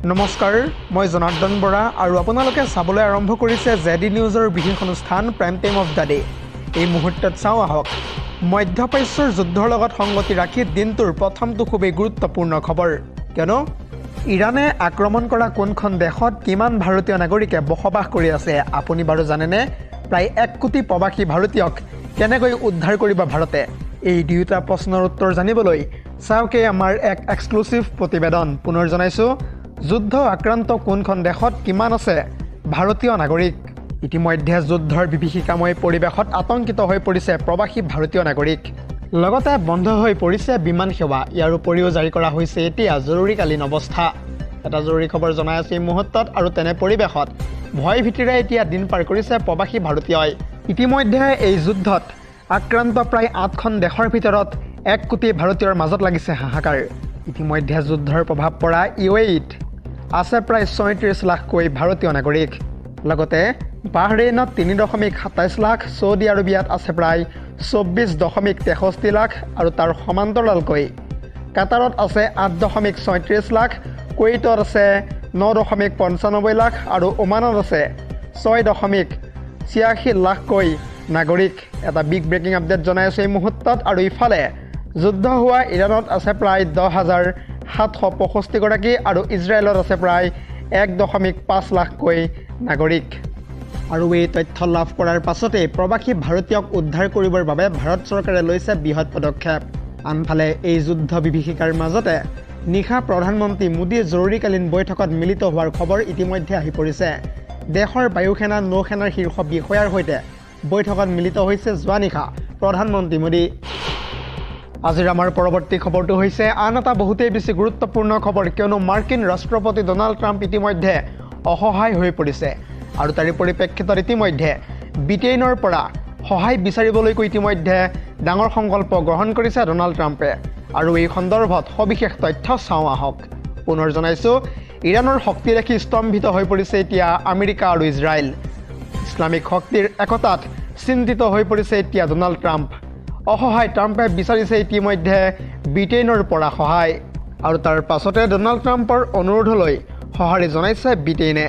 নমস্কাৰ, মই জনাৰ্দন বৰা আৰু আপোনালোকে চাবলৈ আৰম্ভ কৰিছে জেডি নিউজৰ বিশেষ অনুষ্ঠান prime time of the day. এই মুহূৰ্তত চাওঁ আহক মধ্যপ্ৰাচ্যৰ যুদ্ধৰ লগত সংগতি ৰাখি দিনটোৰ প্ৰথমটো খুবেই গুৰুত্বপূৰ্ণ খবৰ। কিয়নো ইৰাণে আক্ৰমণ কৰা কোনখন দেশত কিমান ভাৰতীয় নাগৰিকে বসবাস কৰি আছে আপুনি বাৰু জানেনে? প্ৰায় 1 কোটি প্ৰৱাসী ভাৰতীয়ক কেনেকৈ উদ্ধাৰ কৰিব ভাৰতে? এই দুয়োটা প্ৰশ্নৰ উত্তৰ জানিবলৈ চাওকে আমাৰ এক এক্সক্লুচিভ প্ৰতিবেদন। পুনৰ জনাইছোঁ, যুদ্ধ আক্ৰান্ত কোনখন দেশত কিমান আছে ভাৰতীয় নাগৰিক? ইতিমধ্যে যুদ্ধৰ বিভীষিকাময় পৰিৱেশত আতংকিত হৈ পৰিছে প্ৰৱাসী ভাৰতীয় নাগৰিক। লগতে বন্ধ হৈ পৰিছে বিমান সেৱা। ইয়াৰ উপৰিও জাৰি কৰা হৈছে এতিয়া জৰুৰীকালীন অৱস্থা। এটা জৰুৰী খবৰ জনাই আছে এই মুহূৰ্তত, আৰু তেনে পৰিৱেশত ভয় ভীতিৰে এতিয়া দিন পাৰ কৰিছে প্ৰৱাসী ভাৰতীয়ই। ইতিমধ্যে এই যুদ্ধত আক্ৰান্ত প্ৰায় 8খন দেশৰ ভিতৰত 1 কোটি ভাৰতীয়ৰ মাজত লাগিছে হাহাকাৰ। ইতিমধ্যে যুদ্ধৰ প্ৰভাৱ পৰা UAEত আছে প্ৰায় 37 লাখকৈ ভাৰতীয় নাগৰিক। লগতে বাহৰেইনত 3.27 লাখ, ছৌদি আৰবিয়াত আছে প্ৰায় 24.63 লাখ আৰু তাৰ সমান্তৰালকৈ কাটাৰত আছে 8.36 লাখ, কুৱেইটত আছে 9.95 লাখ আৰু ওমানত আছে 6.86 লাখকৈ নাগৰিক। এটা বিগ ব্ৰেকিং আপডেট জনাই আছোঁ এই মুহূৰ্তত। আৰু ইফালে যুদ্ধ হোৱা ইৰাণত আছে প্ৰায় 10,765 গৰাকী আৰু ইজৰাইলত আছে প্ৰায় 1.5 লাখকৈ নাগৰিক। আৰু এই তথ্য লাভ কৰাৰ পাছতেই প্ৰৱাসী ভাৰতীয়ক উদ্ধাৰ কৰিবৰ বাবে ভাৰত চৰকাৰে লৈছে বৃহৎ পদক্ষেপ। আনফালে এই যুদ্ধ বিভীষিকাৰ মাজতে নিশা প্ৰধানমন্ত্ৰী মোদীয়ে জৰুৰীকালীন বৈঠকত মিলিত হোৱাৰ খবৰ ইতিমধ্যে আহি পৰিছে। দেশৰ বায়ুসেনা নৌসেনাৰ শীৰ্ষ বিষয়াৰ সৈতে বৈঠকত মিলিত হৈছে যোৱা নিশা প্ৰধানমন্ত্ৰী মোদী। আজিৰ আমাৰ পৰৱৰ্তী খবৰটো হৈছে আন এটা বহুতেই বেছি গুৰুত্বপূৰ্ণ খবৰ, কিয়নো মাৰ্কিন ৰাষ্ট্ৰপতি ডনাল্ড ট্ৰাম্প ইতিমধ্যে অসহায় হৈ পৰিছে। আৰু তাৰে পৰিপ্ৰেক্ষিতত ইতিমধ্যে ব্ৰিটেইনৰ পৰা সহায় বিচাৰিবলৈকো ইতিমধ্যে ডাঙৰ সংকল্প গ্ৰহণ কৰিছে ডনাল্ড ট্ৰাম্পে। আৰু এই সন্দৰ্ভত সবিশেষ তথ্য চাওঁ আহক। পুনৰ জনাইছোঁ, ইৰাণৰ শক্তি দেখি স্তম্ভিত হৈ পৰিছে এতিয়া আমেৰিকা আৰু ইজৰাইল। ইছলামিক শক্তিৰ একতাত চিন্তিত হৈ পৰিছে এতিয়া ডনাল্ড ট্ৰাম্প। অসহায় ট্ৰাম্পে বিচাৰিছে ইতিমধ্যে ব্ৰিটেইনৰ পৰা সহায়, আৰু তাৰ পাছতে ডনাল্ড ট্ৰাম্পৰ অনুৰোধলৈ সঁহাৰি জনাইছে ব্ৰিটেইনে।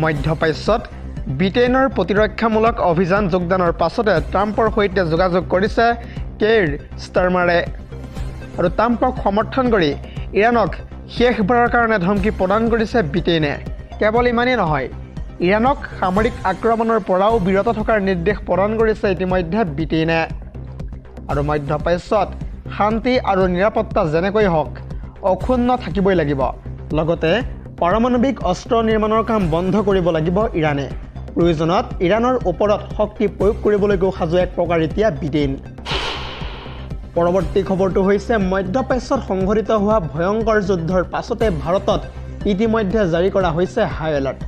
মধ্যপ্ৰাচ্যত ব্ৰিটেইনৰ প্ৰতিৰক্ষামূলক অভিযান যোগদানৰ পাছতে ট্ৰাম্পৰ সৈতে যোগাযোগ কৰিছে কেইৰ ষ্টাৰমাৰে। আৰু ট্ৰাম্পক সমৰ্থন কৰি ইৰাণক শেষবাৰৰ কাৰণে ধমকি প্ৰদান কৰিছে ব্ৰিটেইনে। কেৱল ইমানেই নহয়, ইৰাণক সামৰিক আক্ৰমণৰ পৰাও বিৰত থকাৰ নিৰ্দেশ প্ৰদান কৰিছে ইতিমধ্যে ব্ৰিটেইনে। আৰু মধ্যপ্ৰাচ্যত শান্তি আৰু নিৰাপত্তা যেনেকৈ হওক অক্ষুণ্ণ থাকিবই লাগিব। লগতে পাৰমাণৱিক অস্ত্ৰ নিৰ্মাণৰ কাম বন্ধ কৰিব লাগিব ইৰাণে। প্ৰয়োজনত ইৰাণৰ ওপৰত শক্তি প্ৰয়োগ কৰিবলৈকো সাজু এক প্ৰকাৰ এতিয়া ব্ৰিটেইন। পৰৱৰ্তী খবৰটো হৈছে মধ্যপ্ৰাচ্যত সংঘটিত হোৱা ভয়ংকৰ যুদ্ধৰ পাছতে ভাৰতত ইতিমধ্যে জাৰি কৰা হৈছে হাই এলাৰ্ট।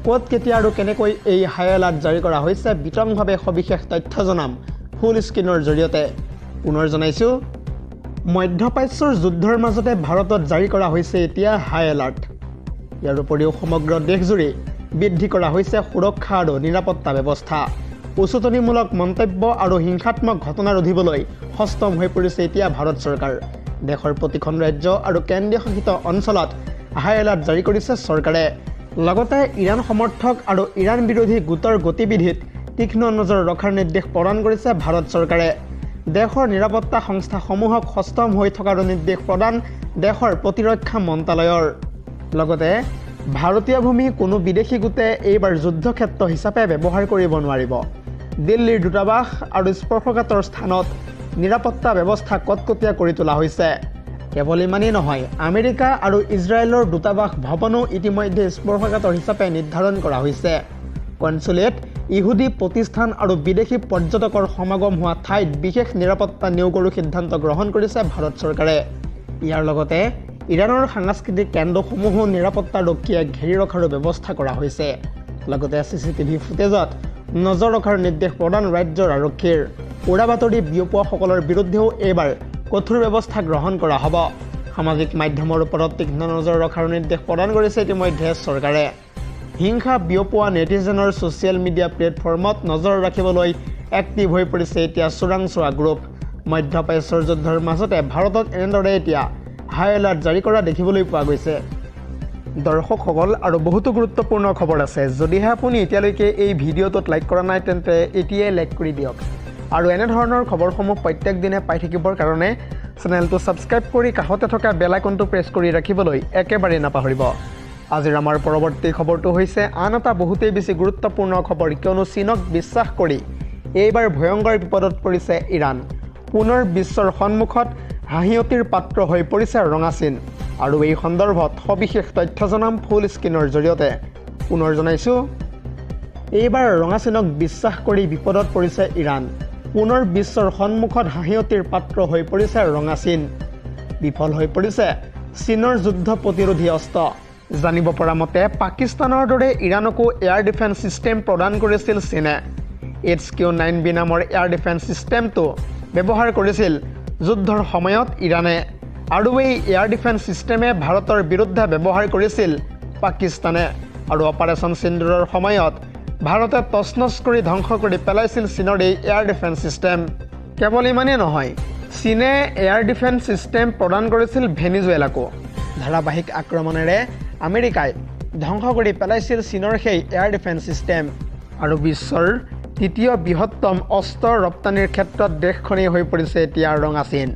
ক'ত, কেতিয়া আৰু কেনেকৈ এই হাই এলাৰ্ট জাৰি কৰা হৈছে বিতংভাৱে সবিশেষ তথ্য জনাম ফুল স্ক্ৰীনৰ জৰিয়তে। পুনৰ জনাইছোঁ, মধ্যপ্ৰাচ্যৰ যুদ্ধৰ মাজতে ভাৰতত জাৰি কৰা হৈছে এতিয়া হাই এলাৰ্ট। ইয়াৰ উপৰিও সমগ্ৰ দেশজুৰি বৃদ্ধি কৰা হৈছে সুৰক্ষা আৰু নিৰাপত্তা ব্যৱস্থা। উচতনিমূলক মন্তব্য আৰু হিংসাত্মক ঘটনা ৰোধিবলৈ সষ্টম হৈ পৰিছে এতিয়া ভাৰত চৰকাৰ। দেশৰ প্ৰতিখন ৰাজ্য আৰু কেন্দ্ৰীয় শাসিত অঞ্চলত হাই এলাৰ্ট জাৰি কৰিছে চৰকাৰে। লগতে ইৰাণ সমৰ্থক আৰু ইৰাণ বিৰোধী গোটৰ গতিবিধিত তীক্ষ্ণ নজৰ ৰখাৰ নিৰ্দেশ প্ৰদান কৰিছে ভাৰত চৰকাৰে। দেশৰ নিৰাপত্তা সংস্থাসমূহক সষ্টম হৈ থকাৰ নিৰ্দেশ প্ৰদান দেশৰ প্ৰতিৰক্ষা মন্ত্ৰালয়ৰ। লগতে ভাৰতীয় ভূমি কোনো বিদেশী গোটে এইবাৰ যুদ্ধক্ষেত্ৰ হিচাপে ব্যৱহাৰ কৰিব নোৱাৰিব। দিল্লীৰ দূতাবাস আৰু স্পৰ্শকাতৰ স্থানত নিৰাপত্তা ব্যৱস্থা কটকটীয়া কৰি তোলা হৈছে। কেৱল ইমানেই নহয়, আমেৰিকা আৰু ইজৰাইলৰ দূতাবাস ভৱনো ইতিমধ্যে স্পৰ্শকাতৰ হিচাপে নিৰ্ধাৰণ কৰা হৈছে। কনচুলেট, ইহুদী প্ৰতিষ্ঠান আৰু বিদেশী পৰ্যটকৰ সমাগম হোৱা ঠাইত বিশেষ নিৰাপত্তা নিয়োগৰো সিদ্ধান্ত গ্ৰহণ কৰিছে ভাৰত চৰকাৰে। ইয়াৰ লগতে ইৰাণৰ সাংস্কৃতিক কেন্দ্ৰসমূহো নিৰাপত্তাৰক্ষীয়ে ঘেৰি ৰখাৰো ব্যৱস্থা কৰা হৈছে। লগতে CCTV ফুটেজত নজৰ ৰখাৰ নিৰ্দেশ প্ৰদান ৰাজ্যৰ আৰক্ষীৰ। উৰা বাতৰি বিয়পোৱাসকলৰ বিৰুদ্ধেও এইবাৰ কঠোৰ ব্যৱস্থা গ্ৰহণ কৰা হ'ব। সামাজিক মাধ্যমৰ ওপৰত তীক্ষ্ণ নজৰ ৰখাৰ নিৰ্দেশ প্ৰদান কৰিছে ইতিমধ্যে চৰকাৰে। হিংসা বিয়পোৱা নেটিজেনৰ ছ'চিয়েল মিডিয়া প্লেটফৰ্মত নজৰ ৰাখিবলৈ এক্টিভ হৈ পৰিছে এতিয়া চোৰাংচোৱা গ্ৰুপ। মধ্যপ্ৰাচ্যৰ যুদ্ধৰ মাজতে ভাৰতত এনেদৰে এতিয়া হাই এলাৰ্ট জাৰি কৰা দেখিবলৈ পোৱা গৈছে। দৰ্শকসকল আৰু বহুতো গুৰুত্বপূৰ্ণ খবৰ আছে যদিহে আপুনি এতিয়ালৈকে এই ভিডিঅ'টোত লাইক কৰা নাই তেন্তে এতিয়াই লাইক কৰি দিয়ক আৰু এনে ধৰণৰ খবৰসমূহ প্ৰত্যেক দিনে পাই থাকিবৰ কাৰণে চেনেলটো সাবস্ক্ৰাইব কৰি কাষতে থকা বেল আইকনটো প্ৰেছ কৰি ৰাখিবলৈ একেবাৰে নাপাহৰিব আজিৰ আমাৰ পৰৱৰ্তী খবৰটো হৈছে আন এটা বহুতেই বেছি গুৰুত্বপূৰ্ণ খবৰ কিয়নো চীনক বিশ্বাস কৰি এইবাৰ ভয়ংকৰ বিপদত পৰিছে ইৰাণ পুনৰ বিশ্বৰ সন্মুখত হাঁহিয়তিৰ পাত্ৰ হৈ পৰিছে ৰঙা চীন আৰু এই সন্দৰ্ভত সবিশেষ তথ্য জনাম ফুল স্ক্ৰীনৰ জৰিয়তে পুনৰ জনাইছো এইবাৰ ৰঙা চীনক বিশ্বাস কৰি বিপদত পৰিছে ইৰাণ পুনৰ বিশ্বৰ সন্মুখত হাঁহিয়তিৰ পাত্ৰ হৈ পৰিছে ৰঙা চীন বিফল হৈ পৰিছে চীনৰ যুদ্ধ প্ৰতিৰোধী অস্ত্ৰ জানিব পৰা মতে পাকিস্তানৰ দৰে ইৰাণকো এয়াৰ ডিফেন্স সিস্টেম প্ৰদান কৰিছিল চীনে HQ-9B নামৰ এয়াৰ ডিফেন্স সিস্টেমটো ব্যৱহাৰ কৰিছিল যুদ্ধৰ সময়ত ইৰাণে আৰু এই এয়াৰ ডিফেন্স সিস্টেমে ভাৰতৰ বিৰুদ্ধে ব্যৱহাৰ কৰিছিল পাকিস্তানে আৰু অপাৰেশ্যন সিন্দুৰৰ সময়ত ভাৰতে তছনছ কৰি ধ্বংস কৰি পেলাইছিল চীনৰ এই এয়াৰ ডিফেন্স সিস্টেম কেৱল ইমানেই নহয় চীনে এয়াৰ ডিফেন্স সিস্টেম প্ৰদান কৰিছিল ভেনিজুৱেলাকো ধাৰাবাহিক আক্ৰমণেৰে আমেৰিকাই ধ্বংস কৰি পেলাইছিল চীনৰ সেই এয়াৰ ডিফেন্স সিস্টেম আৰু বিশ্বৰ তৃতীয় বৃহত্তম অস্ত্ৰ ৰপ্তানিৰ ক্ষেত্ৰত দেশখনেই হৈ পৰিছে এতিয়া ৰঙা চীন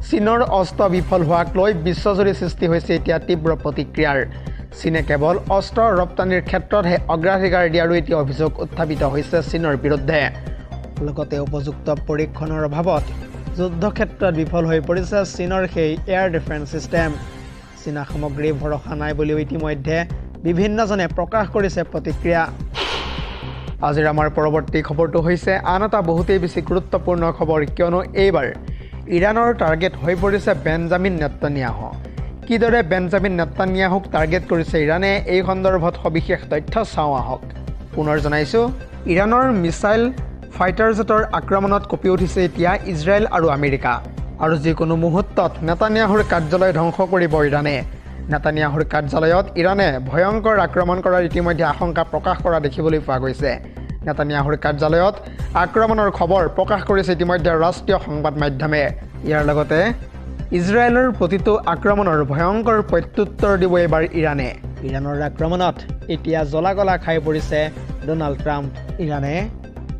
চীনৰ অস্ত্ৰ বিফল হোৱাক লৈ বিশ্বজুৰি সৃষ্টি হৈছে এতিয়া তীব্ৰ প্ৰতিক্ৰিয়াৰ চীনে কেৱল অস্ত্ৰ ৰপ্তানিৰ ক্ষেত্ৰতহে অগ্ৰাধিকাৰ দিয়াৰো এতিয়া অভিযোগ উত্থাপিত হৈছে চীনৰ বিৰুদ্ধে লগতে উপযুক্ত পৰীক্ষণৰ অভাৱত যুদ্ধক্ষেত্ৰত বিফল হৈ পৰিছে চীনৰ সেই এয়াৰ ডিফেন্স সিস্টেম চীনা সামগ্ৰী ভৰসা নাই বুলিও ইতিমধ্যে বিভিন্নজনে প্ৰকাশ কৰিছে প্ৰতিক্ৰিয়া আজিৰ আমাৰ পৰৱৰ্তী খবৰটো হৈছে আন এটা বহুতেই বেছি গুৰুত্বপূৰ্ণ খবৰ কিয়নো এইবাৰ ইৰাণৰ টাৰ্গেট হৈ পৰিছে বেঞ্জামিন নেতানিয়াহু কিদৰে বেঞ্জামিন নেতানিয়াহুক টাৰ্গেট কৰিছে ইৰাণে এই সন্দৰ্ভত সবিশেষ তথ্য চাওঁ আহক পুনৰ জনাইছোঁ ইৰাণৰ মিছাইল ফাইটাৰ জেটৰ আক্ৰমণত কঁপি উঠিছে এতিয়া ইজৰাইল আৰু আমেৰিকা আৰু যিকোনো মুহূৰ্তত নেতানিয়াহুৰ কাৰ্যালয় ধ্বংস কৰিব ইৰাণে নেতানিয়াহুৰ কাৰ্যালয়ত ইৰাণে ভয়ংকৰ আক্ৰমণ কৰাৰ ইতিমধ্যে আশংকা প্ৰকাশ কৰা দেখিবলৈ পোৱা গৈছে নেতানিয়াহুৰ কাৰ্যালয়ত আক্ৰমণৰ খবৰ প্ৰকাশ কৰিছে ইতিমধ্যে ৰাষ্ট্ৰীয় সংবাদ মাধ্যমে ইয়াৰ লগতে ইজৰাইলৰ প্ৰতিটো আক্ৰমণৰ ভয়ংকৰ প্ৰত্যুত্তৰ দিব এইবাৰ ইৰাণে ইৰাণৰ আক্ৰমণত এতিয়া জ্বলাগলা খাই পৰিছে ডোনাল্ড ট্ৰাম্প ইৰাণে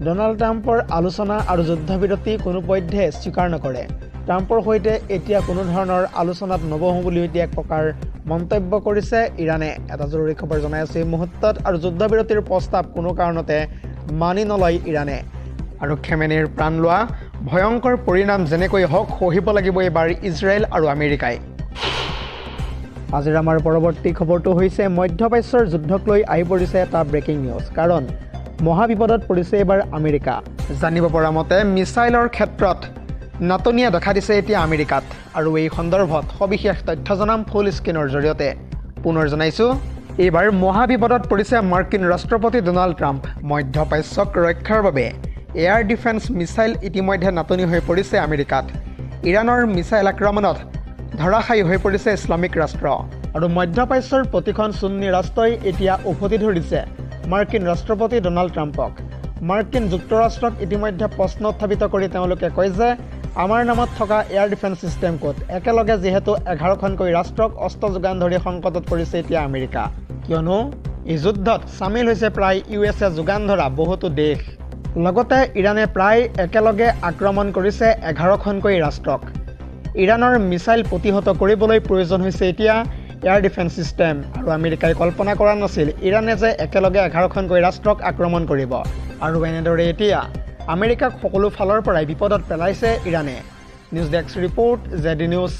ডোনাল্ড ট্ৰাম্পৰ আলোচনা আৰু যুদ্ধবিৰতি কোনোপধ্যে স্বীকাৰ নকৰে ট্ৰাম্পৰ সৈতে এতিয়া কোনো ধৰণৰ আলোচনাত নবহো বুলি এতিয়া এক প্ৰকাৰ মন্তব্য কৰিছে ইৰাণে এটা জৰুৰী খবৰ জনাই আছে এই মুহূৰ্তত আৰু যুদ্ধবিৰতিৰ প্ৰস্তাৱ কোনো কাৰণতে মানি নলয় ইৰাণে আৰু খেমেনিৰ প্ৰাণ লোৱা ভয়ংকৰ পৰিণাম যেনেকৈ হওক সহিব লাগিব এইবাৰ ইজৰাইল আৰু আমেৰিকাই আজিৰ আমাৰ পৰৱৰ্তী খবৰটো হৈছে মধ্যপ্ৰাচ্যৰ যুদ্ধক লৈ আহি পৰিছে এটা ব্ৰেকিং নিউজ কাৰণ মহাবিপদত পৰিছে এইবাৰ আমেৰিকা জানিব পৰা মতে মিছাইলৰ ক্ষেত্ৰত নাটনিয়া দেখা দিছে এতিয়া আমেৰিকাত আৰু এই সন্দৰ্ভত সবিশেষ তথ্য জনাম ফুল স্ক্ৰীনৰ জৰিয়তে পুনৰ জনাইছোঁ এইবাৰ মহাবিপদত পৰিছে মাৰ্কিন ৰাষ্ট্ৰপতি ডোনাল্ড ট্ৰাম্প মধ্যপ্ৰাচ্যক ৰক্ষাৰ বাবে এয়াৰ ডিফেন্স মিছাইল ইতিমধ্যে নাটনি হৈ পৰিছে আমেৰিকাত ইৰাণৰ মিছাইল আক্ৰমণত ধৰাশায়ী হৈ পৰিছে ইছলামিক ৰাষ্ট্ৰ আৰু মধ্যপ্ৰাচ্যৰ প্ৰতিখন সুন্নী ৰাষ্ট্ৰই এতিয়া উভতি ধৰিছে মাৰ্কিন ৰাষ্ট্ৰপতি ডোনাল্ড ট্ৰাম্পক মাৰ্কিন যুক্তৰাষ্ট্ৰক ইতিমধ্যে প্ৰশ্ন উত্থাপিত কৰি তেওঁলোকে কয় যে আমাৰ নামত থকা এয়াৰ ডিফেন্স সিস্টেম ক'ত একেলগে যিহেতু 11খনকৈ ৰাষ্ট্ৰক অস্ত্ৰ যোগান ধৰি সংকটত পৰিছে এতিয়া আমেৰিকা কিয়নো এই যুদ্ধত চামিল হৈছে প্ৰায় USA যোগান ধৰা বহুতো দেশ লগতে ইৰাণে প্ৰায় একেলগে আক্ৰমণ কৰিছে 11খনকৈ ৰাষ্ট্ৰক ইৰাণৰ মিছাইল প্ৰতিহত কৰিবলৈ প্ৰয়োজন হৈছে এতিয়া এয়াৰ ডিফেন্স সিস্টেম আৰু আমেৰিকাই কল্পনা কৰা নাছিল ইৰাণে যে একেলগে 11খনকৈ ৰাষ্ট্ৰক আক্ৰমণ কৰিব আৰু এনেদৰে এতিয়া আমেৰিকাক সকলো ফালৰ পৰাই বিপদত পেলাইছে ইৰাণে news desk report ZD news